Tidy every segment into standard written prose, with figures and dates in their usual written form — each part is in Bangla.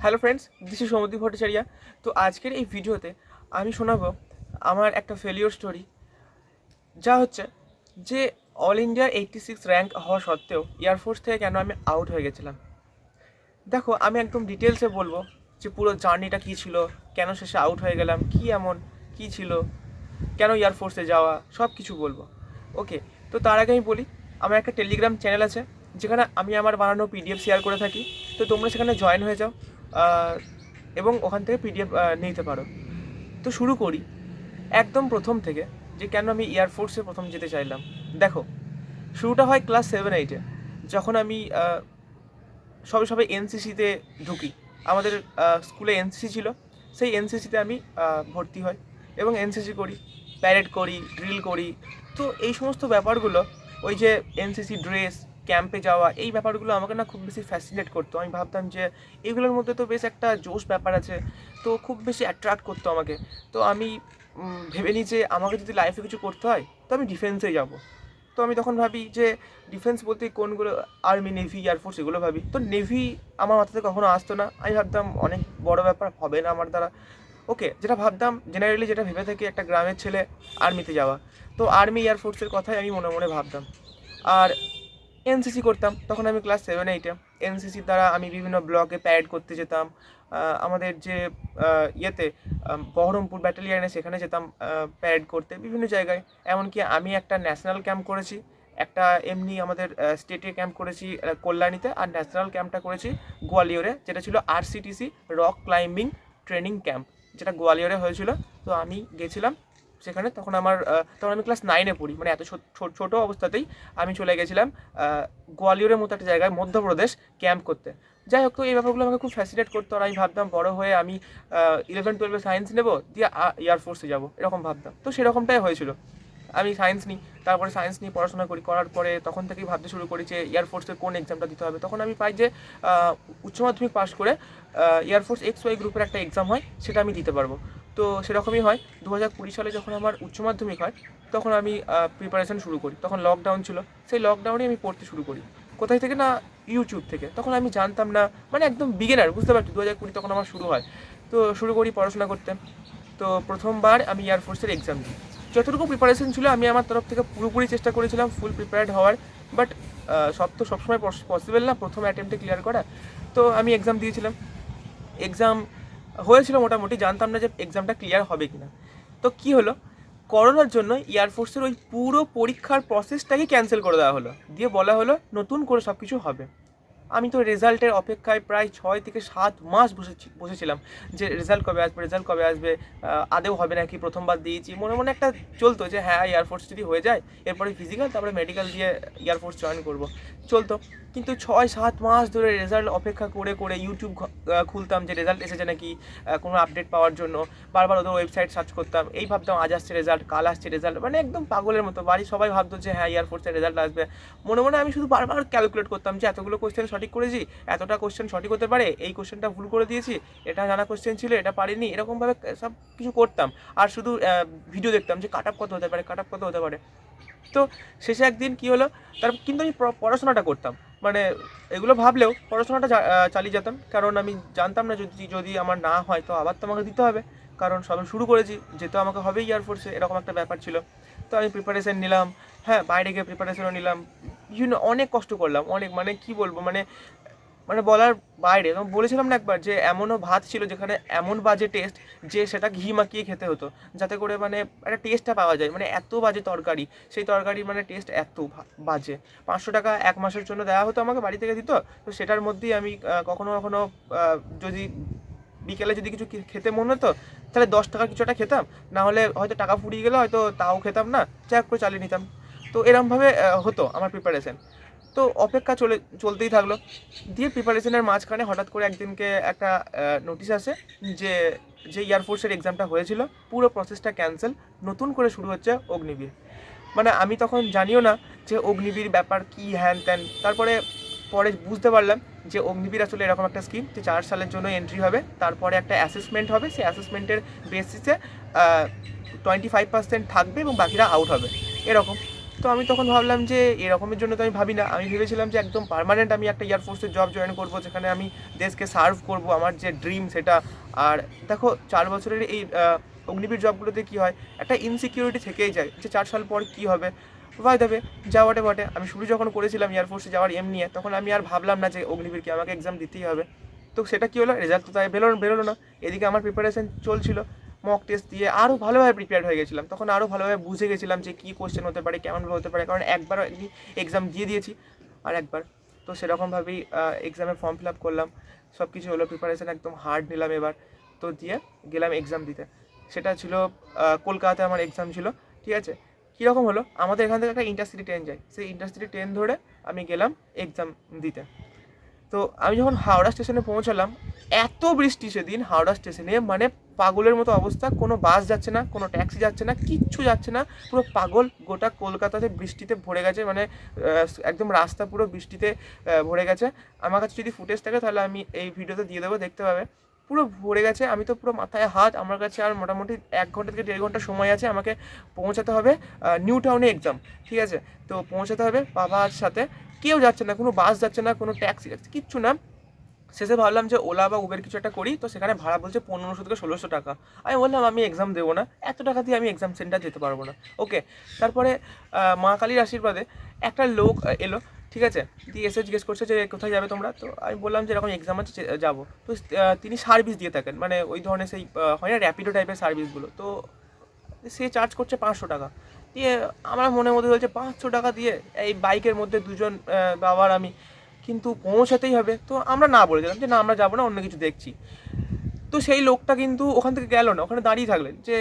Hello friends, this is Soumadip Bhattacharya. তো আজকের এই ভিডিওতে আমি শোনাবো আমার একটা ফেলিওর স্টোরি, যা হচ্ছে যে অল ইন্ডিয়ার 86 র্যাঙ্ক হওয়া সত্ত্বেও এয়ারফোর্স থেকে কেন আমি আউট হয়ে গেছিলাম। দেখো, আমি একদম ডিটেলসে বলবো যে পুরো জার্নিটা কী ছিল, কেন শেষে আউট হয়ে গেলাম, কী এমন কী ছিল, কেন এয়ারফোর্সে যাওয়া, সব কিছু বলবো। ওকে, তো তার আগে আমি বলি, আমার একটা টেলিগ্রাম চ্যানেল আছে যেখানে আমি আমার বানানো পিডিএফ শেয়ার করে থাকি। তো তোমরা সেখানে জয়েন হয়ে যাও এবং ওখান থেকে পিডিএফ নিতে পারো। তো শুরু করি একদম প্রথম থেকে, যে কেন আমি এয়ারফোর্সে প্রথম যেতে চাইলাম। দেখো, শুরুটা হয় ক্লাস 7-8-এ, যখন আমি সবে সবে এনসিসিতে ঢুকি। আমাদের স্কুলে এনসিসি ছিল, সেই এনসিসিতে আমি ভর্তি হই এবং এনসিসি করি, প্যারেড করি, ড্রিল করি। তো এই সমস্ত ব্যাপারগুলো, ওই যে এনসিসি ড্রেস, ক্যাম্পে যাওয়া, এই ব্যাপারগুলো আমাকে না খুব বেশি ফ্যাসিনেট করতো। আমি ভাবতাম যে এগুলোর মধ্যে তো বেশ একটা জোশ ব্যাপার আছে, তো খুব বেশি অ্যাট্রাক্ট করতো আমাকে। তো আমি ভেবে নিই যে আমাকে যদি লাইফে কিছু করতে হয় তো আমি ডিফেন্সে যাব। তো আমি তখন ভাবি যে ডিফেন্স বলতে কোনগুলো, আর্মি, নেভি, এয়ারফোর্স, এগুলো ভাবি। তো নেভি আমার মাথাতে কখনো আসতো না, আমি ভাবতাম অনেক বড় ব্যাপার, হবে না আমার দ্বারা। ওকে, যেটা ভাবতাম জেনারেলি, যেটা ভেবে থাকি একটা গ্রামের ছেলে আর্মিতে যাওয়া, তো আর্মি এয়ারফোর্সের কথাই আমি মনে মনে ভাবতাম। আর এনসিসি করতাম তখন আমি ক্লাস 7-8-এ। এনসিসির দ্বারা আমি বিভিন্ন ব্লকে প্যারেড করতে যেতাম। আমাদের যে ইয়েতে বহরমপুর ব্যাটালিয়ানে, সেখানে যেতাম প্যারেড করতে বিভিন্ন জায়গায়। এমনকি আমি একটা ন্যাশনাল ক্যাম্প করেছি, একটা এমনি আমাদের স্টেটে ক্যাম্প করেছি কল্যাণীতে, আর ন্যাশনাল ক্যাম্পটা করেছি গোয়ালিয়রে, যেটা ছিল আরসিটিসি রক ক্লাইম্বিং ট্রেনিং ক্যাম্প, যেটা গোয়ালিয়রে হয়েছিল। তো আমি গেছিলাম সেখানে। তখন আমি ক্লাস 9-এ পড়ি, মানে এত ছোট অবস্থাতেই আমি চলে গেছিলাম গোয়ালিয়রের মতো একটা জায়গায়, মধ্যপ্রদেশ, ক্যাম্প করতে। যাই হোক, তো এই ব্যাপারগুলো আমাকে খুব ফ্যাসিনেট করতো। আর আমি ভাবতাম বড় হয়ে আমি 11-12-এ সায়েন্স নেবো, দিয়ে এয়ারফোর্সে যাবো, এরকম ভাবতাম। তো সেরকমটাই হয়েছিল। আমি সায়েন্স নিই, তারপরে সায়েন্স নিয়ে পড়াশোনা করি, করার পরে তখন থেকেই ভাবতে শুরু করি যে এয়ারফোর্সের কোন এক্সামটা দিতে হবে। তখন আমি পাই যে উচ্চ মাধ্যমিক পাশ করে এয়ারফোর্স XY গ্রুপের একটা এক্সাম হয়, সেটা আমি দিতে পারবো। তো সেরকমই হয়। 2020 সালে যখন আমার উচ্চ মাধ্যমিক হয়, তখন আমি প্রিপারেশান শুরু করি। তখন লকডাউন ছিল, সেই লকডাউনে আমি পড়তে শুরু করি। কোথায় থেকে না, ইউটিউব থেকে। তখন আমি জানতাম না, মানে একদম বিগিনার, বুঝতে পারছি। 2020 তখন আমার শুরু হয়। তো শুরু করি পড়াশোনা করতে। তো প্রথমবার আমি এয়ারফোর্সের এক্সাম দিই। যতটুকু প্রিপারেশন ছিল আমি আমার তরফ থেকে পুরোপুরি চেষ্টা করেছিলাম ফুল প্রিপেয়ার্ড হওয়ার। বাট সবসময় পসিবল না প্রথম অ্যাটেম্পটে ক্লিয়ার করা। তো আমি এক্সাম দিয়েছিলাম, এক্সাম হয়েছিল মোটামুটি। জানতাম না যে এক্সামটা ক্লিয়ার হবে কিনা। তো কি হলো, করোনার জন্য এয়ারফোর্সের ওই পুরো পরীক্ষার প্রসেসটাকে ক্যান্সেল করে দেওয়া হলো, দিয়ে বলা হলো নতুন করে সব কিছু হবে। আমি তো রেজাল্টের অপেক্ষায় প্রায় 6 থেকে 7 মাস বসেছিলাম, যে রেজাল্ট কবে আসবে, রেজাল্ট কবে আসবে, আদেও হবে নাকি। প্রথমবার দিয়েছি, মনে মনে একটা চলতো যে হ্যাঁ, এয়ারফোর্স যদি হয়ে যায়, এরপরে ফিজিক্যাল, তারপরে মেডিকেল দিয়ে এয়ারফোর্স জয়েন করব, চলতো। কিন্তু 6-7 মাস ধরে রেজাল্ট অপেক্ষা করে করে ইউটিউব খুলতাম যে রেজাল্ট এসেছে নাকি, কোনো আপডেট পাওয়ার জন্য। বারবার ওদের ওয়েবসাইট সার্চ করতাম, এই ভাবতাম আজ আসছে রেজাল্ট, কাল আসছে রেজাল্ট, মানে একদম পাগলের মতো। বাড়ির সবাই ভাবতো যে হ্যাঁ, এয়ারফোর্সের রেজাল্ট আসবে। মনে মনে আমি শুধু বারবার ক্যালকুলেট করতাম যে এতগুলো কোশ্চেন সঠিক করেছি, এতটা কোশ্চেন সঠিক হতে পারে, এই কোশ্চেনটা ভুল করে দিয়েছি, এটা জানা কোশ্চেন ছিল, এটা পারিনি, এরকমভাবে সব কিছু করতাম। আর শুধু ভিডিও দেখতাম যে কাট আপ কত হতে পারে, কাট আপ কত হতে পারে। তো শেষে একদিন কি হলো, কিন্তু আমি পড়াশোনাটা করতাম, মানে এগুলো ভাবলেও পড়াশোনাটা চালিয়ে যেতাম। কারণ আমি জানতাম না, যদি যদি আমার না হয় তো আবার তো আমাকে দিতে হবে, কারণ সবে শুরু করেছি, যেহেতু আমাকে হবেই এয়ারফোর্সে, এরকম একটা ব্যাপার ছিল। তো আমি প্রিপারেশান নিলাম, হ্যাঁ, বাইরে গিয়ে প্রিপারেশনও নিলাম, বিভিন্ন অনেক কষ্ট করলাম, অনেক, মানে কি বলবো, মানে মানে বলার বাইরে। এবং বলেছিলাম না একবার যে এমনও ভাত ছিল যেখানে এমন বাজে টেস্ট, যে সেটা ঘি মাখিয়ে খেতে হতো, যাতে করে মানে একটা টেস্টটা পাওয়া যায়। মানে এত বাজে তরকারি, সেই তরকারির মানে টেস্ট এত বাজে। 500 টাকা 1 মাসের জন্য দেওয়া হতো আমাকে, বাড়ি থেকে দিত। তো সেটার মধ্যেই আমি কখনো কখনো যদি বিকেলে যদি কিছু খেতে মন হতো, তাহলে 10 টাকার কিছু একটা খেতাম, না হলে হয়তো টাকা ফুরিয়ে গেলে হয়তো তাও খেতাম না, চেক করে চালিয়ে নিতাম। তো এরমভাবে হতো আমার প্রিপারেশান। তো অপেক্ষা চলতেই থাকলো। দিয়ে প্রিপারেশনের মাঝখানে হঠাৎ করে একদিনকে একটা নোটিশ আসে যে যে এয়ারফোর্সের এক্সামটা হয়েছিল পুরো প্রসেসটা ক্যান্সেল, নতুন করে শুরু হচ্ছে অগ্নিবীর। মানে আমি তখন জানিও না যে অগ্নিবীর ব্যাপার কি, হ্যান ত্যান। তারপরে পরে বুঝতে পারলাম যে অগ্নিবীর আসলে এরকম একটা স্কিম, যে 4 সালের জন্য এন্ট্রি হবে, তারপরে একটা অ্যাসেসমেন্ট হবে, সেই অ্যাসেসমেন্টের বেসিসে 25% থাকবে এবং বাকিরা আউট হবে, এরকম। তো তো আমি তখন ভাবলাম যে এরকমের জন্য তো আমি ভাবি না, আমি ভেবেছিলাম যে একদম পার্মানেন্ট আমি একটা এয়ারফোর্সের জব জয়েন করবো, যেখানে আমি দেশকে সার্ভ করব, আমার যে ড্রিম সেটা। আর দেখো 4 বছরের এই অগ্নিবীর জবগুলোতে কী হয়, একটা ইনসিকিউরিটি থেকেই যায় যে 4 সাল পর কী হবে, ভাই দেবে যা বটে বটে। আমি শুরু যখন করেছিলাম এয়ারফোর্সে যাওয়ার এম নিয়ে, তখন আমি আর ভাবলাম না যে অগ্নিবীরকে আমাকে এক্সাম দিতেই হবে। তো সেটা কী হলো, রেজাল্ট তো তাই বেরোলো না। এদিকে আমার প্রিপারেশন চলছিল, মক টেস্ট দিয়ে আরও ভালোভাবে প্রিপেয়ার হয়ে গেছিলাম, তখন আরও ভালোভাবে বুঝে গেছিলাম যে কী কোশ্চেন হতে পারে, কেমনভাবে হতে পারে, কারণ একবার এক্সাম দিয়ে দিয়েছি আর একবার। তো সেরকমভাবেই এক্সামে ফর্ম ফিল আপ করলাম, সব কিছু হলো, প্রিপারেশন একদম হার্ড নিলাম এবার। তো দিয়ে গেলাম এক্সাম দিতে। সেটা ছিল কলকাতাতে আমার এক্সাম ছিল, ঠিক আছে। কীরকম হলো, আমাদের এখান থেকে একটা ইন্টারসিটি ট্রেন যায়, সেই ইন্টারসিটি ট্রেন ধরে আমি গেলাম এক্সাম দিতে। তো আমি যখন হাওড়া স্টেশনে পৌঁছালাম, এত বৃষ্টি সেদিন হাওড়া স্টেশনে, মানে পাগলের মতো অবস্থা, কোনো বাস যাচ্ছে না, কোনো ট্যাক্সি যাচ্ছে না, কিচ্ছু যাচ্ছে না, পুরো পাগল। গোটা কলকাতাতে বৃষ্টিতে ভরে গেছে, মানে একদম রাস্তা পুরো বৃষ্টিতে ভরে গেছে। আমার কাছে যদি ফুটেজ থাকে তাহলে আমি এই ভিডিওতে দিয়ে দেবো, দেখতে পাবে। পুরো ভরে গেছে, আমি তো পুরো মাথায় হাত। আমার কাছে আর মোটামুটি 1 ঘন্টা থেকে 1.5 ঘন্টা সময় আছে, আমাকে পৌঁছাতে হবে নিউ টাউনে এক্সাম, ঠিক আছে। তো পৌঁছাতে হবে বাবার সাথে, কেউ যাচ্ছে না, কোনো বাস যাচ্ছে না, কোনো ট্যাক্সি যাচ্ছে, কিচ্ছু না। শেষে ভাবলাম যে ওলা বা উবের কিছু একটা করি, তো সেখানে ভাড়া বলছে 1500 থেকে 1600 টাকা। আমি বললাম আমি এক্সাম দেবো না, এত টাকা দিয়ে আমি এক্সাম সেন্টার যেতে পারবো না। ওকে, তারপরে মা কালীর আশীর্বাদে একটা লোক এলো, ঠিক আছে, দিয়ে এসে জিজ্ঞেস করছে যে কোথায় যাবে তোমরা। তো আমি বললাম যে এরকম এক্সাম আছে যাবো। তো তিনি সার্ভিস দিয়ে থাকেন, মানে ওই ধরনের সেই হয় না র্যাপিডো টাইপের সার্ভিসগুলো। তো সে চার্জ করছে 500 টাকা দিয়ে। আমার মনের মধ্যে বলছে 500 টাকা দিয়ে এই বাইকের মধ্যে দুজন বাবার আমি, কিন্তু পৌঁছাতেই হবে। তো আমরা না বলে দিলাম যে না আমরা যাবো না, অন্য কিছু দেখছি। তো সেই লোকটা কিন্তু ওখান থেকে গেল না, ওখানে দাঁড়িয়ে থাকলেন, যে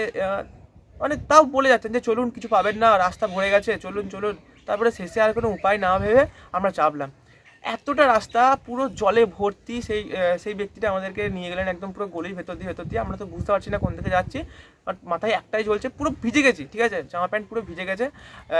মানে তাও বলে যাচ্ছেন যে চলুন, কিছু পাবেন না, রাস্তা ভরে গেছে, চলুন চলুন। তারপরে শেষে আর কোনো উপায় না ভেবে আমরা চাপলাম। এতটা রাস্তা পুরো জলে ভর্তি, সেই ব্যক্তিটা আমাদেরকে নিয়ে গেলেন একদম পুরো গলির ভেতর দিয়ে। আমরা তো বুঝতে পারছি না কোন দিকে যাচ্ছি, বাট মাথায় একটাই চলছে, পুরো ভিজে গেছি, ঠিক আছে, জামা প্যান্ট পুরো ভিজে গেছে।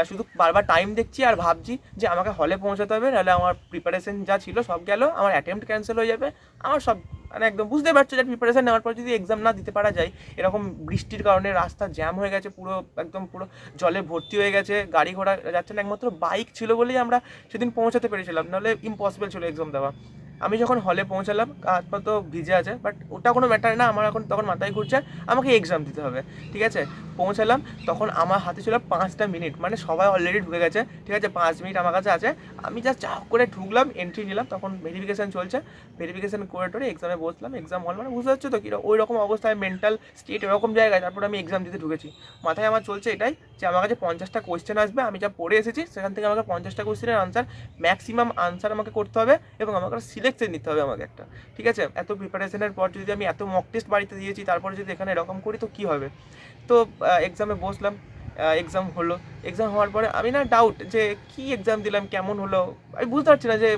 শুধু বারবার টাইম দেখছি আর ভাবছি যে আমাকে হলে পৌঁছাতে হবে, নাহলে আমার প্রিপারেশন যা ছিল সব গেল, আমার অ্যাটেম্প্ট ক্যান্সেল হয়ে যাবে, আমার সব, মানে একদম বুঝতে পারছো যে প্রিপারেশন নেওয়ার পর যদি এক্সাম না দিতে পারা যায়, এরকম বৃষ্টির কারণে রাস্তা জ্যাম হয়ে গেছে, পুরো একদম পুরো জলে ভর্তি হয়ে গেছে, গাড়ি ঘোড়া যাচ্ছে না। একমাত্র বাইক ছিল বলেই আমরা সেদিন পৌঁছাতে পেরেছিলাম, নাহলে ইম্পসিবল ছিল এক্সাম দেওয়া। আমি যখন হলে পৌঁছালাম, হাত পা তো ভিজে আছে, বাট ওটা কোনো ম্যাটার না, আমার এখন তখন মাথায় ঘুরছে আমাকে এক্সাম দিতে হবে, ঠিক আছে। পৌঁছালাম, তখন আমার হাতে ছিল 5টা মিনিট, মানে সবাই অলরেডি ঢুকে গেছে, ঠিক আছে, 5 মিনিট আমার কাছে আছে। আমি জাস্ট চাপ করে ঢুকলাম, এন্ট্রি নিলাম, তখন ভেরিফিকেশান চলছে, ভেরিফিকেশান করে টোরে এক্সামে বসলাম। এক্সাম হল মানে বুঝতে পারছো তো কী ওই রকম অবস্থায়, মেন্টাল স্টেট এরকম জায়গায়, তারপর আমি এক্সাম দিতে ঢুকেছি। মাথায় আমার চলছে এটাই যে আমার কাছে 50টা কোয়েশ্চেন আসবে, আমি যা পড়ে এসেছি সেখান থেকে আমাকে 50টা কোয়েশ্চেনের আনসার, ম্যাক্সিমাম আনসার আমাকে করতে হবে, এবং আমাকে সিলেকশন নিতে হবে আমাকে একটা, ঠিক আছে। এত প্রিপারেশনের পর যদি আমি এত মক টেস্ট বাড়িতে দিয়েছি, তারপরে যদি এখানে এরকম করি তো কী হবে। তো এক্সামে বসলাম, এক্সাম হলো। এক্সাম হওয়ার পরে আমি না ডাউট যে কী এক্সাম দিলাম, কেমন হলো, আমি বুঝতে পারছি না। যে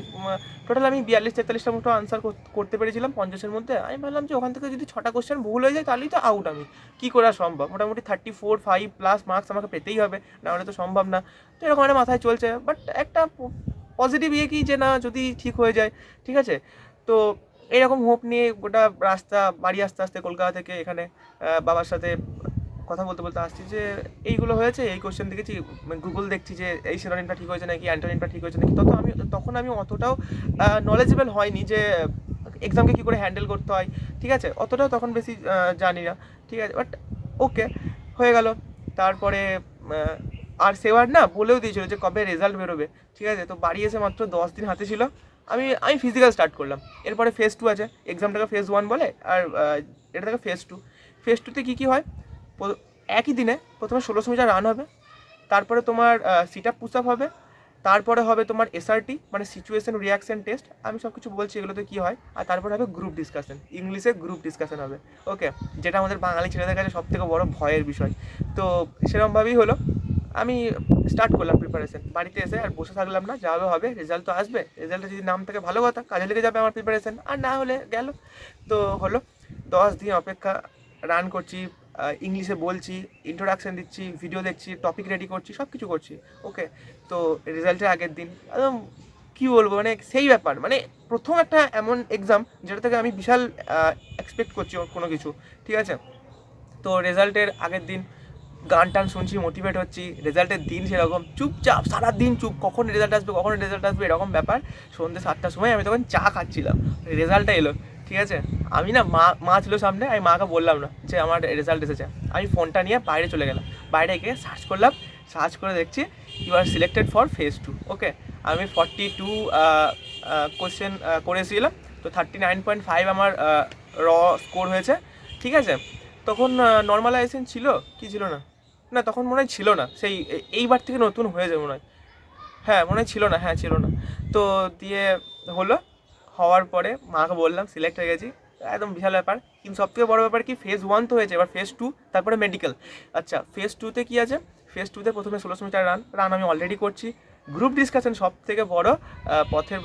টোটাল আমি 42-43টা মতো আনসার করতে পেরেছিলাম 50-এর মধ্যে। আমি ভাবলাম যে ওখান থেকে যদি 6টা কোশ্চেন ভুল হয়ে যায় তাহলেই তো আউট, আমি কী করা সম্ভব, মোটামুটি 34-5+ মার্কস আমাকে পেতেই হবে, নাহলে তো সম্ভব না। তো এরকম একটা মাথায় চলছে, বাট একটা পজিটিভ ইয়ে কি যে না যদি ঠিক হয়ে যায়, ঠিক আছে। তো এইরকম হোপ নিয়ে গোটা রাস্তা বাড়ি আস্তে আস্তে কলকাতা থেকে এখানে বাবার সাথে কথা বলতে বলতে আসছি যে এইগুলো হয়েছে, এই কোশ্চেন দেখেছি, গুগল দেখছি যে এই সিনোনিমটা ঠিক হয়েছে নাকি, অ্যান্টোনিমটা ঠিক হয়েছে নাকি। তখন আমি অতটাও নলেজেবল হয়নি যে এক্সামকে কী করে হ্যান্ডেল করতে হয়, ঠিক আছে, অতটাও তখন বেশি জানি না, ঠিক আছে। বাট ওকে, হয়ে গেল। তারপরে আর সেবার না বলেও দিয়েছিল যে কবে রেজাল্ট বেরোবে, ঠিক আছে। তো বাড়ি এসে মাত্র 10 দিন হাতে ছিল, আমি ফিজিক্যাল স্টার্ট করলাম। এরপরে ফেজ 2 আছে, এক্সামটাকে ফেজ 1 বলে, আর এটাকে ফেজ 2। ফেজ 2তে কী কী হয়, একই দিনে প্রথমে 1600 মিটার রান হবে, তারপরে তোমার সিট আপ পুশ আপ হবে, তারপরে হবে তোমার এসআরটি মানে সিচুয়েশন রিয়াকশন টেস্ট, আমি সব কিছু বলছি এগুলোতে কী হয়। আর তারপরে হবে গ্রুপ ডিসকাশন, ইংলিশে গ্রুপ ডিসকাশন হবে, ওকে, যেটা আমাদের বাঙালি ছেলেদের কাছে সবথেকে বড় ভয়ের বিষয়। তো সেরকমভাবেই হলো, আমি স্টার্ট করলাম প্রিপারেশন। বাড়িতে এসে আর বসে থাকলাম না, যা হবে রেজাল্ট তো আসবে, রেজাল্টে যদি নাম থাকে ভালো কথা, কাজে লেগে যাবে আমার প্রিপারেশন, আর না হলে গেল। তো হলো 10 দিন অপেক্ষা, রান করছি, ইংলিশে বলছি, ইন্ট্রোডাকশান দিচ্ছি, ভিডিও দেখছি, টপিক রেডি করছি, সব কিছু করছি, ওকে। তো রেজাল্টের আগের দিন একদম কী বলবো, মানে সেই ব্যাপার, মানে প্রথম একটা এমন এক্সাম যেটা থেকে আমি বিশাল এক্সপেক্ট করছি কোনো কিছু, ঠিক আছে। তো রেজাল্টের আগের দিন গান টান শুনছি, মোটিভেট হচ্ছি। রেজাল্টের দিন সেরকম চুপচাপ, সারাদিন চুপ, কখন রেজাল্ট আসবে কখন রেজাল্ট আসবে এরকম ব্যাপার। সন্ধ্যে 7টার সময় আমি তখন চা খাচ্ছিলাম, রেজাল্টটা এলো, ঠিক আছে। আমি না মা ছিল সামনে, আমি মাকে বললাম না যে আমার রেজাল্ট এসেছে। আমি ফোনটা নিয়ে বাইরে চলে গেলাম, বাইরে গিয়ে সার্চ করলাম, সার্চ করে দেখছি you are selected for phase 2। Okay, আমি 42 কোশ্চেন করেছিলাম, তো 39.5 আমার র স্কোর হয়েছে, ঠিক আছে। তখন নর্মালাইজেশন ছিল কি ছিল না, না তখন মনে হয় ছিল না, সেই এইবার থেকে নতুন হয়ে যাবে মনে হয়, হ্যাঁ মনে হয় ছিল না, হ্যাঁ ছিল না। তো দিয়ে হলো, হওয়ার পরে মাকে বললাম সিলেক্ট হয়ে গেছি, একদম বিশাল ব্যাপার। কিন্তু সবথেকে বড় ব্যাপার কি, ফেজ 1 তো হয়েছে, এবার ফেজ 2, তারপরে মেডিকেল। আচ্ছা, ফেজ 2তে কী আছে, ফেজ 2তে প্রথমে 1600 মিটার রান আমি অলরেডি করছি। গ্রুপ ডিসকাশন সব থেকে বড় পথের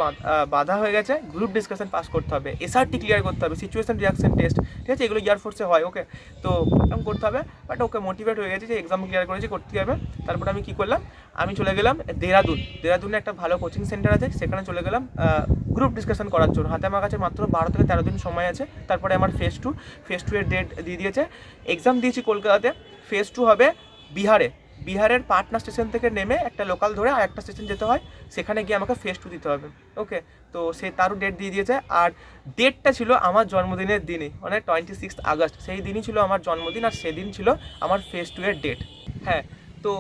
বাধা হয়ে গেছে, গ্রুপ ডিসকাশন পাস করতে হবে, এসআরটি ক্লিয়ার করতে হবে, সিচুয়েশন রিয়াকশন টেস্ট, ঠিক আছে, এগুলো এয়ারফোর্সে হয়। ওকে, তো এরকম করতে হবে, বাট ওকে মোটিভেট হয়ে গেছে যে এক্সাম ক্লিয়ার করেছি, করতে হবে। তারপরে আমি কী করলাম, আমি চলে গেলাম দেরাদুনে একটা ভালো কোচিং সেন্টার আছে, সেখানে চলে গেলাম গ্রুপ ডিসকাশন করার জন্য। হাতে আমার কাছে মাত্র 12 থেকে 13 দিন সময় আছে। তারপরে আমার ফেজ 2 এর ডেট দিয়ে দিয়েছে। এক্সাম দিয়েছি কলকাতাতে, ফেজ 2 হবে বিহারের পাটনা স্টেশন থেকে নেমে একটা লোকাল ধরে আর একটা স্টেশন যেতে হয়, সেখানে গিয়ে আমাকে ফেজ 2 দিতে হবে। ওকে, তো সে তারও ডেট দিয়ে দিয়েছে, আর ডেটটা ছিল আমার জন্মদিনের দিনই, মানে 26 আগস্ট, সেই দিনই ছিল আমার জন্মদিন, আর সেদিন ছিল আমার ফেজ 2 এর ডেট। হ্যাঁ, তো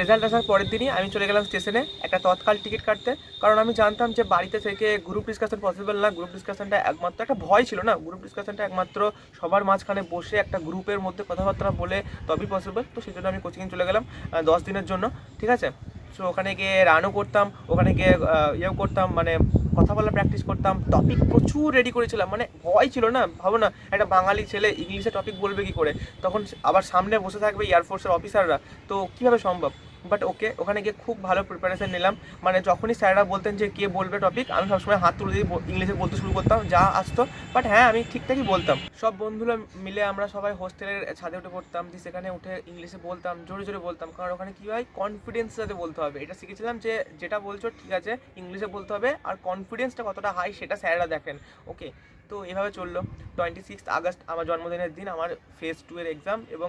রেজাল্ট আসার পরের দিনই আমি চলে গেলাম স্টেশনে একটা তৎকাল টিকিট কাটতে, কারণ আমি জানতাম যে বাড়িতে থেকে গ্রুপ ডিসকাশন পসিবল না। গ্রুপ ডিসকাশনটা একমাত্র একটা ভয় ছিল না, গ্রুপ ডিসকাশনটা একমাত্র সবার মাঝখানে বসে একটা গ্রুপের মধ্যে কথাবার্তা বলে তবেই পসিবল। তো সেই জন্য আমি কোচিংয়ে চলে গেলাম 10 দিনের জন্য, ঠিক আছে। সো ওখানে গিয়ে রানও করতাম, ওখানে গিয়ে ইয়েও করতাম, মানে কথা বলা প্র্যাকটিস করতাম, টপিক প্রচুর রেডি করেছিলাম, মানে ভয় ছিল না, ভাবো না একটা বাঙালি ছেলে ইংলিশে টপিক বলবে কী করে, তখন আবার সামনে বসে থাকবে এয়ারফোর্সের অফিসাররা, তো কীভাবে সম্ভব। বাট ওকে, ওখানে গিয়ে খুব ভালো প্রিপারেশন নিলাম, মানে যখনই স্যাররা বলতেন যে কে বলবে টপিক, আমি সবসময় হাত তুলে দিয়ে ইংলিশে বলতে শুরু করতাম যা আসতো। বাট হ্যাঁ, আমি ঠিকঠাকই বলতাম। সব বন্ধুরা মিলে আমরা সবাই হোস্টেলের ছাদে উঠে পড়তাম, দিয়ে সেখানে উঠে ইংলিশে বলতাম, জোরে জোরে বলতাম, কারণ ওখানে কী হয়, কনফিডেন্স সাথে বলতে হবে। এটা শিখেছিলাম যে যেটা বলছো ঠিক আছে ইংলিশে বলতে হবে, আর কনফিডেন্সটা কতটা হাই সেটা স্যাররা দেখেন। ওকে, তো এভাবে চললো। 26 আগস্ট আমার জন্মদিনের দিন, আমার ফেজ 2 এর এক্সাম, এবং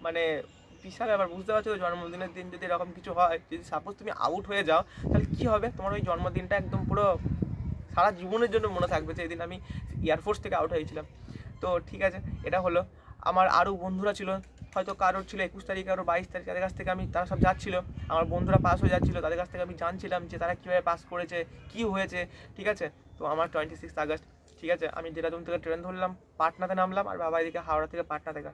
মানে বিশাল ব্যাপার, বুঝতে পারছো, জন্মদিনের দিন যদি এরকম কিছু হয়, যদি সাপোজ তুমি আউট হয়ে যাও, তাহলে কী হবে, তোমার ওই জন্মদিনটা একদম পুরো সারা জীবনের জন্য মনে থাকবে যে এই দিন আমি এয়ারফোর্স থেকে আউট হয়েছিলাম। তো ঠিক আছে, এটা হলো। আমার আরও বন্ধুরা ছিল, হয়তো কারোর ছিল 21 তারিখ, কারোর 22 তারিখ, তাদের কাছ থেকে তারা সব যাচ্ছিলো, আমার বন্ধুরা পাস হয়ে যাচ্ছিলো, তাদের কাছ থেকে আমি জানছিলাম যে তারা কীভাবে পাস করেছে, কী হয়েছে, ঠিক আছে। তো আমার 26 আগস্ট, ঠিক আছে, আমি দেরাদুন থেকে ট্রেন ধরলাম, পাটনাতে নামলাম, আর বাবা এদিকে হাওড়া থেকে পাটনা থেকে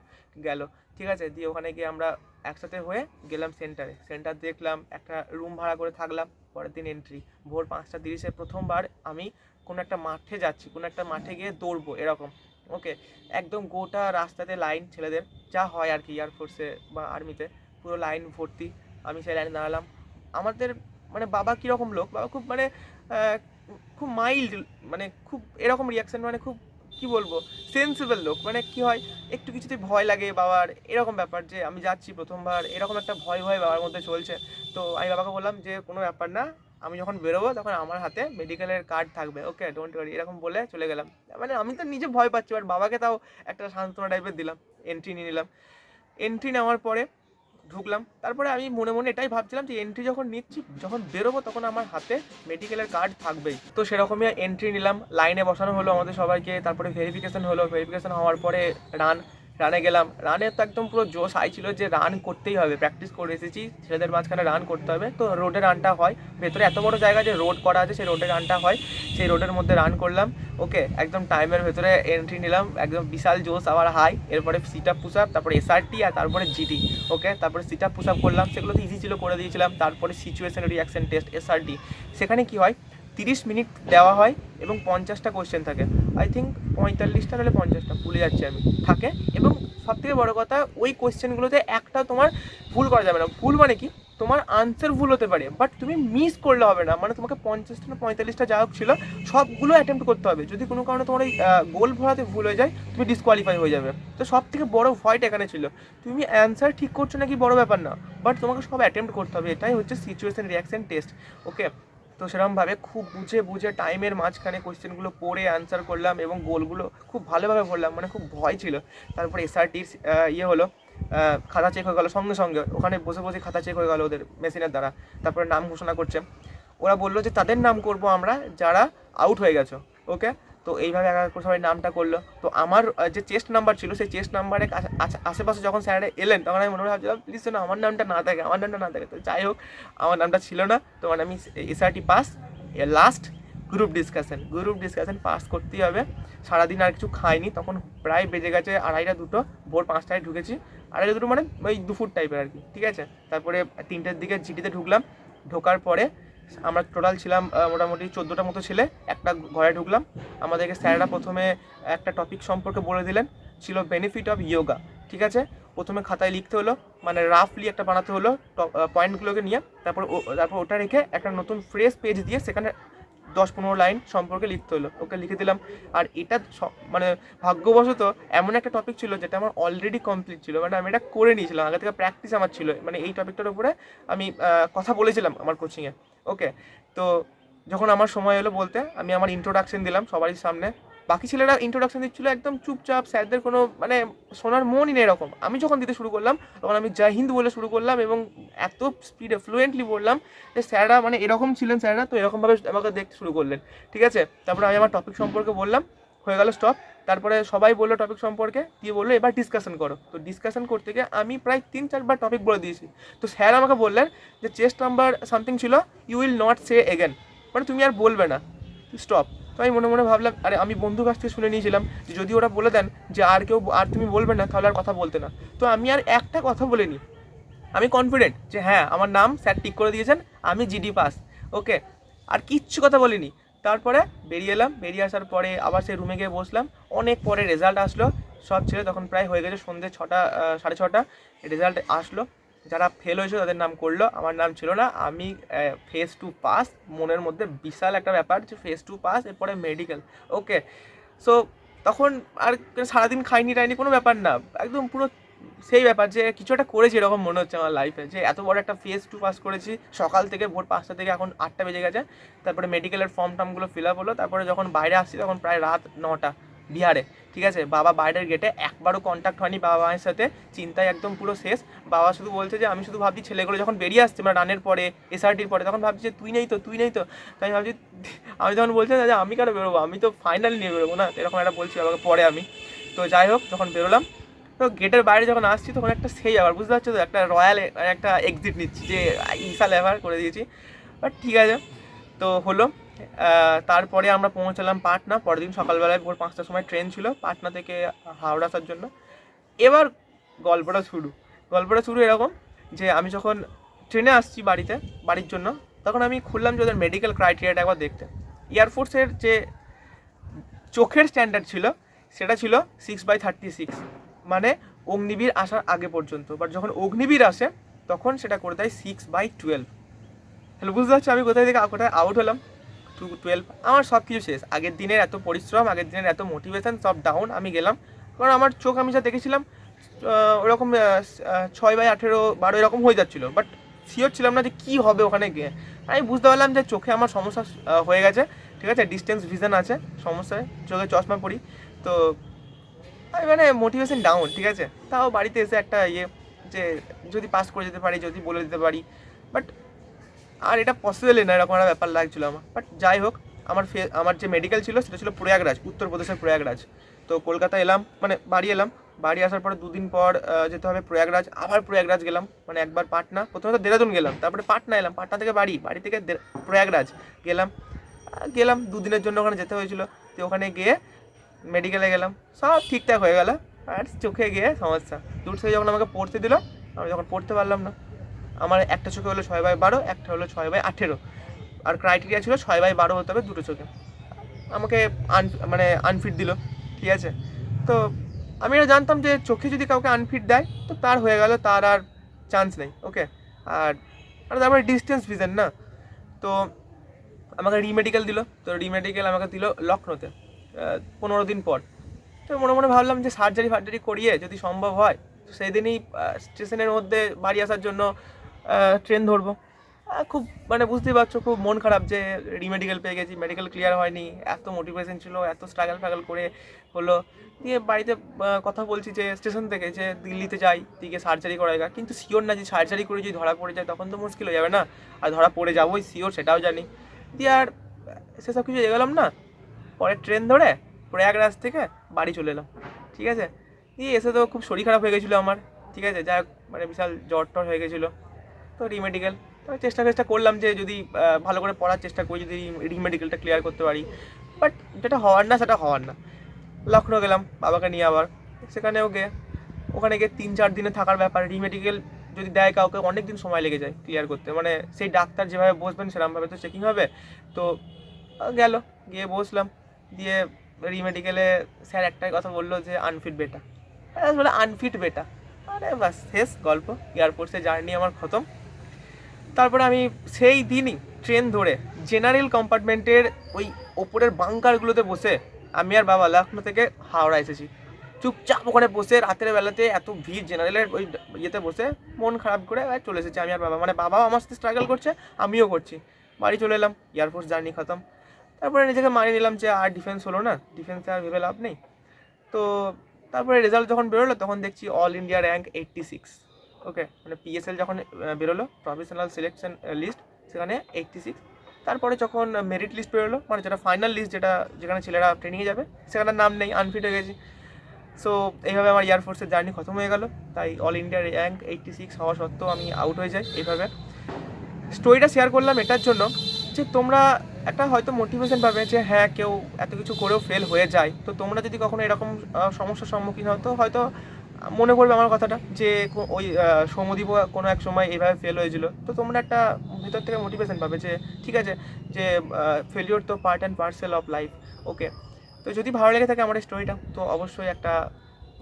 গেল, ঠিক আছে। দিয়ে ওখানে গিয়ে আমরা একসাথে হয়ে গেলাম সেন্টার দেখলাম, একটা রুম ভাড়া করে থাকলাম। পরের দিন এন্ট্রি, ভোর 5:30 প্রথমবার আমি কোনো একটা মাঠে যাচ্ছি, কোনো একটা মাঠে গিয়ে দৌড়বো এরকম। ওকে, একদম গোটা রাস্তাতে লাইন ছেলেদের, যা হয় আর কি এয়ারফোর্সে বা আর্মিতে, পুরো লাইন ভর্তি। আমি সেই লাইনে দাঁড়ালাম। আমাদের মানে বাবা কীরকম লোক, বাবা খুব মানে খুব মাইল্ড, মানে খুব এরকম রিয়াকশান, মানে খুব কী বলবো, সেন্সিবল লোক। মানে কী হয়, একটু কিছুতেই ভয় লাগে বাবার, এরকম ব্যাপার, যে আমি যাচ্ছি প্রথমবার, এরকম একটা ভয় বাবার মধ্যে চলছে। তো আমি বাবাকে বললাম যে কোনো ব্যাপার না, আমি যখন বেরোবো তখন আমার হাতে মেডিকেলের কার্ড থাকবে, ওকে ডোন্ট ওয়ারি, এরকম বলে চলে গেলাম। মানে আমি তো নিজে ভয় পাচ্ছি, বাট বাবাকে তাও একটা সান্ত্বনা টাইপের দিলাম। এন্ট্রি নিয়ে নিলাম। এন্ট্রি নেওয়ার পরে ঢুকলাম, তারপরে আমি মনে মনে এটাই ভাবছিলাম যে এন্ট্রি যখন নিচ্ছি, যখন বেরোবো তখন আমার হাতে মেডিকেলের কার্ড থাকবেই। তো সেরকমই এন্ট্রি নিলাম, লাইনে বসানো হলো আমাদের সবাইকে, তারপরে ভেরিফিকেশন হলো, ভেরিফিকেশন হওয়ার পরে রানে গেলাম। রানে তো একদম পুরো জোশ হাই ছিল যে রান করতেই হবে, প্র্যাকটিস করে এসেছি, ছেলেদের মাঝখানে রান করতে হবে। তো রোডে রানটা হয়, ভেতরে এত বড় জায়গা যে রোড করা আছে, সেই রোডে রানটা হয়, সেই রোডের মধ্যে রান করলাম। ওকে, একদম টাইমের ভেতরে এন্ট্রি নিলাম, একদম বিশাল জোশ আবার হাই। এরপরে সিট আপ পুশ আপ, তারপরে এসআরটি, আর তারপরে জিডি। ওকে, তারপরে সিট আপ পুশ আপ করলাম, সেগুলো তো ইজি ছিল, করে দিয়েছিলাম। তারপরে সিচুয়েশন রিয়াকশন টেস্ট এসআরটি, সেখানে কি হয় 30 মিনিট দেওয়া হয় এবং 50টা কোয়েশ্চেন থাকে, আই থিঙ্ক 45টা নাহলে 50টা, ভুলে যাচ্ছি আমি, থাকে। এবং সবথেকে বড় কথা, ওই কোয়েশ্চেনগুলোতে একটা তোমার ভুল করা যাবে না। ভুল মানে কি, তোমার আনসার ভুল হতে পারে, বাট তুমি মিস করলে হবে না। মানে তোমাকে 50টা না 45টা যা হোক ছিল, সবগুলো অ্যাটেম্প্ট করতে হবে। যদি কোনো কারণে তোমার ওই গোল ভরাতে ভুল হয়ে যায়, তুমি ডিসকোয়ালিফাই হয়ে যাবে। তো সব থেকে বড় ভয়টা এখানে ছিল, তুমি অ্যান্সার ঠিক করছো নাকি বড় ব্যাপার না, বাট তোমাকে সব অ্যাটেম্প্ট করতে হবে। এটাই হচ্ছে সিচুয়েশন রিয়াকশন টেস্ট। ওকে, তো সেরকমভাবে খুব বুঝে টাইমের মাঝখানে কোয়েশ্চেনগুলো পড়ে অ্যান্সার করলাম, এবং গোলগুলো খুব ভালোভাবে ভরলাম, মানে খুব ভয় ছিল। তারপরে এসআরটির হলো, খাতা চেক হয়ে গেলো সঙ্গে সঙ্গে, ওখানে বসে বসে খাতা চেক হয়ে গেলো ওদের মেশিনের দ্বারা। তারপরে নাম ঘোষণা করছে, ওরা বললো যে তাদের নাম করব আমরা যারা আউট হয়ে গেছো। ওকে, তো এইভাবে এক এক করে সবাই নামটা করলো। তো আমার যে চেস্ট নাম্বার ছিল সেই চেস্ট নাম্বারে আশেপাশে যখন স্যারেরা এলেন তখন আমি মনে মনে ভাবছিলাম প্লিজ না আমার নামটা না থাকে, আমার নামটা না থাকে। তো যাই হোক আমার নামটা ছিল না, তো মানে আমি SRT pass. Last group discussion pass করতেই হবে। সারাদিন আর কিছু খাইনি, তখন প্রায় বেজে গেছে 2:30 2, ভোর 5টায় ঢুকেছি। 2:30 2 মানে ওই দুপুর টাইপের আর কি, ঠিক আছে। তারপরে 3টের দিকে জিটিতে ঢুকলাম। ঢোকার পরে আমরা টোটাল ছিলাম মোটামুটি 14টা মতো ছেলে, একটা ঘরে ঢুকলাম। আমাদেরকে স্যারেরা প্রথমে একটা টপিক সম্পর্কে বলে দিলেন, ছিল বেনিফিট অফ ইয়োগা, ঠিক আছে। প্রথমে খাতায় লিখতে হলো, মানে রাফলি একটা বানাতে হলো পয়েন্টগুলোকে নিয়ে। তারপর ওটা রেখে একটা নতুন ফ্রেশ পেজ দিয়ে সেখানে 10-15 লাইন সম্পর্কে লিখতে হলো। ওকে লিখে দিলাম। আর এটা মানে ভাগ্যবশত এমন একটা টপিক ছিল যেটা আমার অলরেডি কমপ্লিট ছিল, মানে আমি এটা করে নিয়েছিলাম, আগে থেকে প্র্যাকটিস আমার ছিল, মানে এই টপিকটার উপরে আমি কথা বলেছিলাম আমার কোচিংয়ে। ওকে, তো যখন আমার সময় হলো বলতে, আমি আমার ইন্ট্রোডাকশন দিলাম সবারই সামনে। বাকি ছেলেরা ইন্ট্রোডাকশন দিচ্ছিলো একদম চুপচাপ, স্যারদের কোনো মানে শোনার মনই নেই এরকম। আমি যখন দিতে শুরু করলাম তখন আমি জয় হিন্দ বলে শুরু করলাম, এবং এত স্পিডে ফ্লুয়েন্টলি বললাম যে স্যাররা মানে এরকম ছিলেন, স্যাররা তো এরকমভাবে আমাকে দেখতে শুরু করলেন, ঠিক আছে। তারপরে আমি আমার টপিক সম্পর্কে বললাম, হয়ে গেল স্টপ। তারপরে সবাই বললো টপিক সম্পর্কে, দিয়ে বললো এবার ডিসকাশন করো। তো ডিসকাশন করতে গিয়ে আমি প্রায় 3-4বার টপিক বলে দিয়েছি। তো স্যার আমাকে বললেন যে চেস্ট নাম্বার সামথিং ছিল, you will not say again, মানে তুমি আর বলবে না, স্টপ। তো আমি মনে মনে ভাবলাম, আরে আমি বন্ধুর কাছ থেকে শুনে নিয়েছিলাম যে যদি ওরা বলে দেন যে আর তুমি বলবে না তাহলে আর কথা বলতে না। তো আমি আর একটা কথা বলিনি, আমি কনফিডেন্ট যে হ্যাঁ আমার নাম স্যার টিক করে দিয়েছেন, আমি জিডি পাস। ওকে, আর কিচ্ছু কথা বলিনি। তারপরে বেরিয়ে এলাম, বেরিয়ে আসার পরে আবার সেই রুমে গিয়ে বসলাম। অনেক পরে রেজাল্ট আসলো, সব ছেলে তখন প্রায় হয়ে গেছে সন্ধ্যে 6টা 6:30। রেজাল্ট আসলো, যারা ফেল হয়েছে তাদের নাম করলো, আমার নাম ছিল না। আমি ফেজ 2 পাস, মনের মধ্যে বিশাল একটা ব্যাপার যে ফেজ 2 পাস, এরপরে মেডিকেল। ওকে, সো তখন আর সারাদিন খাইনি টাইনি কোনো ব্যাপার না, একদম পুরো সেই ব্যাপার যে কিছু একটা করেছি এরকম মনে হচ্ছে আমার লাইফে, যে এত বড় একটা ফেজ 2 পাস করেছি। সকাল থেকে ভোর 5টা থেকে এখন 8টা বেজে গেছে। তারপরে মেডিকেলের ফর্ম টার্মগুলো ফিল আপ হলো। তারপরে যখন বাইরে আসছি তখন প্রায় রাত 9টা বিহারে, ঠিক আছে। বাবা বাইরের গেটে, একবারও কন্ট্যাক্ট হয়নি বাবা মায়ের সাথে, চিন্তায় একদম পুরো শেষ। বাবা শুধু বলছে যে, আমি শুধু ভাবছি ছেলেগুলো যখন বেরিয়ে আসছে মানে রানের পরে এসআরটির পরে, তখন ভাবছি যে তুই নেই তো। তাই ভাবছি, আমি তখন বলছি যে আমি কেন বেরোবো, আমি তো ফাইনাল নিয়ে বেরোবো না, এরকম একটা বলছি বাবাকে পরে আমি। তো যাই হোক যখন বেরোলাম, তো গেটের বাইরে যখন আসছি তখন একটা সেই আবার বুঝতে পারছো তো একটা রয়্যাল একটা এক্সিট নিচ্ছি যে ইনশাল এভার করে দিয়েছি। বাট ঠিক আছে, তো হলো। তারপরে আমরা পৌঁছালাম পাটনা। পরের দিন সকালবেলায় ভোর 5টার সময় ট্রেন ছিল পাটনা থেকে হাওড়া আসার জন্য। এবার গল্পটা শুরু এরকম যে আমি যখন ট্রেনে আসছি বাড়ির জন্য, তখন আমি খুললাম যে ওদের মেডিকেল ক্রাইটেরিয়াটা একবার দেখতে। এয়ারফোর্সের যে চোখের স্ট্যান্ডার্ড ছিল সেটা ছিল 6/36, মানে অগ্নিবীর আসার আগে পর্যন্ত। বাট যখন অগ্নিবীর আসে তখন সেটা করে দেয় 6/12। তাহলে বুঝতে পারছো আমি কোথায় আউট হলাম। 12 আমার সব কিছু শেষ। আগের দিনের এত পরিশ্রম, আগের দিনের এত মোটিভেশন সব ডাউন। আমি গেলাম, কারণ আমার চোখ আমি যা দেখেছিলাম ওরকম 6/18 12 এরকম হয়ে যাচ্ছিলো। বাট শিওর ছিলাম না যে কী হবে ওখানে গিয়ে। আমি বুঝতে পারলাম যে চোখে আমার সমস্যা হয়ে গেছে, ঠিক আছে। ডিস্টেন্স ভিশন আছে, সমস্যায় চোখে চশমা পরি। তো আমি মানে মোটিভেশন ডাউন, ঠিক আছে। তাও বাড়িতে এসে একটা যে যদি পাস করে যেতে পারি, যদি বলে দিতে পারি। বাট আর এটা পসিবলই না, এরকম একটা ব্যাপার লাগছিলো আমার। বাট যাই হোক, আমার যে মেডিকেল ছিল সেটা ছিল প্রয়াগরাজ, উত্তরপ্রদেশের প্রয়াগরাজ। তো কলকাতা এলাম, মানে বাড়ি এলাম। বাড়ি আসার পরে 2 দিন পর যেতে হবে প্রয়াগরাজ। আবার প্রয়াগরাজ গেলাম, মানে একবার পাটনা, প্রথমে তো দেরাদুন গেলাম, তারপরে পাটনা এলাম, পাটনা থেকে বাড়ি থেকে প্রয়াগরাজ গেলাম 2 দিনের জন্য ওখানে যেতে হয়েছিল। তো ওখানে গিয়ে মেডিকেলে গেলাম, সব ঠিকঠাক হয়ে গেল। আর চোখে গিয়ে সমস্যা, দূর থেকে যখন আমাকে পড়তে দিল, আমি যখন পড়তে পারলাম না। আমার একটা চোখে হলো 6/12, একটা হলো 6/18, আর ক্রাইটেরিয়া ছিল 6/12 হতে হবে দুটো চোখে। আমাকে মানে আনফিট দিল, ঠিক আছে। তো আমি এটা জানতাম যে চোখে যদি কাউকে আনফিট দেয় তো তার হয়ে গেল, তার আর চান্স নেই। ওকে, আর তারপরে ডিস্টেন্স ভিশন না, তো আমাকে রিমেডিকেল দিল। তো রিমেডিকেল আমাকে দিল লখনৌতে 15 দিন পর। তো মনে মনে ভাবলাম যে সার্জারি করিয়ে যদি সম্ভব হয় সেই দিনই স্টেশনের মধ্যে বাড়ি আসার জন্য ট্রেন ধরবো। খুব মানে বুঝতেই পারছো, খুব মন খারাপ যে রিমেডিকেল পেয়ে গেছি, মেডিকেল ক্লিয়ার হয়নি, এত মোটিভেশন ছিল, এত স্ট্রাগল ফ্রাগল করে হলো। দিয়ে বাড়িতে কথা বলছি যে স্টেশন থেকে যে দিল্লিতে যাই, দিকে সার্জারি করাইগা, কিন্তু শিওর না যে সার্জারি করে যদি ধরা পড়ে যায় তখন তো মুশকিল হয়ে যাবে না, আর ধরা পড়ে যাবোই শিওর সেটাও জানি। দিয়ে আর সেসব কিছু এগোলাম না, পরে ট্রেন ধরে প্রয়াগরাজ থেকে বাড়ি চলে এলাম, ঠিক আছে। দিয়ে এসে তো খুব শরীর খারাপ হয়ে গেছিলো আমার, ঠিক আছে, যা হোক, মানে বিশাল জ্বর টর হয়ে গেছিলো। তো রিমেডিকেল তো চেষ্টা করলাম যে যদি ভালো করে পড়ার চেষ্টা করি, যদি রিমেডিকেলটা ক্লিয়ার করতে পারি। বাট যেটা হওয়ার না সেটা হওয়ার না। লখনৌ গেলাম বাবাকে নিয়ে আবার, সেখানেও গিয়ে ওখানে গিয়ে 3-4 দিনে থাকার ব্যাপার। রিমেডিকেল যদি দেয় কাউকে অনেক দিন সময় লেগে যায় ক্লিয়ার করতে, মানে সেই ডাক্তার যেভাবে বসবেন সেরকমভাবে তো চেকিং হবে। তো গেল, গিয়ে বসলাম। দিয়ে রিমেডিকেলে স্যার একটাই কথা বললো যে আনফিট বেটা, বলে আনফিট বেটা, আরে বাস শেষ গল্প, এয়ারপোর্টে জার্নি আমার খতম। তারপরে আমি সেই দিনই ট্রেন ধরে জেনারেল কম্পার্টমেন্টের ওই ওপরের বাঙ্কারগুলোতে বসে আমি আর বাবা লখনৌ থেকে হাওড়া এসেছি। চুপচাপ ওখানে বসে রাতের বেলাতে এত ভিড় জেনারেলের ওই ইয়েতে বসে মন খারাপ করে চলে এসেছি আমি আর বাবা, মানে বাবাও আমার সাথে স্ট্রাগল করছে, আমিও করছি। বাড়ি চলে এলাম, এয়ারফোর্স জার্নি খতম। তারপরে নিজেকে মানিয়ে নিলাম যে আর ডিফেন্স হলো না, ডিফেন্সে আর ভেবে লাভ নেই। তো তারপরে রেজাল্ট যখন বেরোলো তখন দেখছি অল ইন্ডিয়া র্যাঙ্ক 86। ওকে, মানে পিএসএল যখন বেরোলো প্রফেশনাল সিলেকশন লিস্ট, সেখানে 86। তারপরে যখন মেরিট লিস্ট বেরোলো, মানে যেটা ফাইনাল লিস্ট, যেখানে ছেলেরা ট্রেনিংয়ে যাবে, সেখানে নাম নেই, আনফিট হয়ে গেছি। সো এইভাবে আমার এয়ারফোর্সের জার্নি খতম হয়ে গেল। তাই অল ইন্ডিয়া র্যাঙ্ক 86 হওয়া সত্ত্বেও আমি আউট হয়ে যাই এইভাবে। স্টোরিটা শেয়ার করলাম এটার জন্য যে তোমরা একটা হয়তো মোটিভেশন পাবে যে হ্যাঁ, কেউ এত কিছু করেও ফেল হয়ে যায়। তো তোমরা যদি কখনো এরকম সমস্যার সম্মুখীন হও, তো হয়তো মনে করবে আমার কথাটা যে ওই সৌম্যদীপ কোনো এক সময় এইভাবে ফেল হয়েছিল। তো তোমরা একটা ভিতর থেকে মোটিভেশন পাবে যে ঠিক আছে, যে ফেলিওর তো part and parcel of life. Okay, তো যদি ভালো লেগে থাকে আমার এই স্টোরিটা, তো অবশ্যই একটা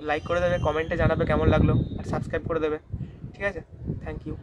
লাইক করে দেবে, কমেন্টে জানাবে কেমন লাগলো, আর সাবস্ক্রাইব করে দেবে, ঠিক আছে। Thank you.